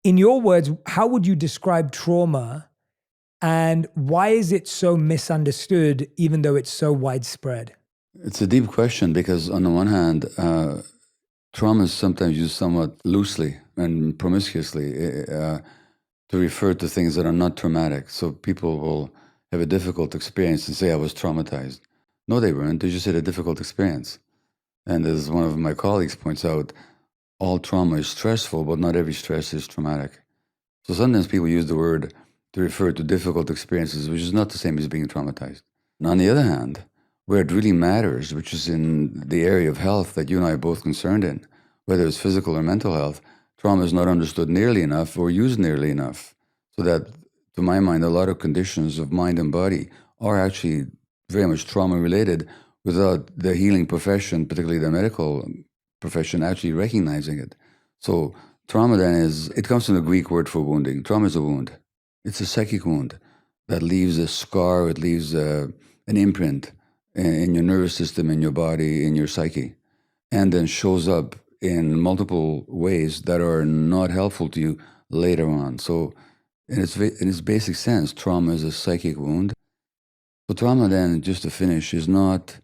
In your words, how would you describe trauma and why is it so misunderstood even though it's so widespread? It's a deep question because, on the one hand, trauma is sometimes used somewhat loosely and promiscuously to refer to things that are not traumatic. So people will have a difficult experience and say, I was traumatized. No, they weren't. They just had a difficult experience. And as one of my colleagues points out, all trauma is stressful, but not every stress is traumatic. So sometimes people use the word to refer to difficult experiences, which is not the same as being traumatized. And on the other hand, where it really matters, which is in the area of health that you and I are both concerned in, whether it's physical or mental health, trauma is not understood nearly enough or used nearly enough. So that, to my mind, a lot of conditions of mind and body are actually very much trauma related without the healing profession, particularly the medical profession, actually recognizing it. So trauma then it comes from the Greek word for wounding. Trauma is a wound. It's a psychic wound that leaves a scar, it leaves an imprint in your nervous system, in your body, in your psyche, and then shows up in multiple ways that are not helpful to you later on. So in its basic sense, trauma is a psychic wound. So trauma then, just to finish, is not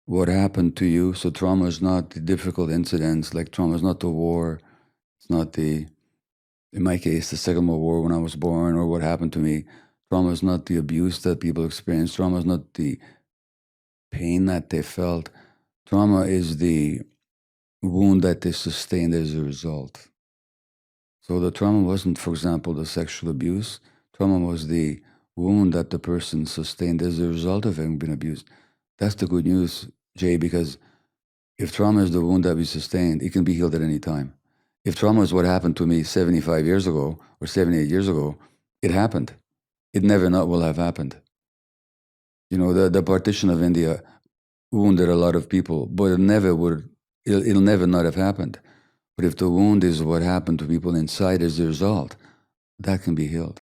what happened to you. So trauma is not the difficult incidents, like trauma is not the war. It's not in my case, the Second World War when I was born or what happened to me. Trauma is not the abuse that people experience. Trauma is not the pain that they felt. Trauma is the wound that they sustained as a result. So the trauma wasn't, for example, the sexual abuse. Trauma was the wound that the person sustained as a result of having been abused. That's the good news, Jay, because if trauma is the wound that we sustained, it can be healed at any time. If trauma is what happened to me 75 years ago or 78 years ago, it happened. It never not will have happened. You know, the partition of India wounded a lot of people, but it'll never not have happened. But if the wound is what happened to people inside as a result, that can be healed.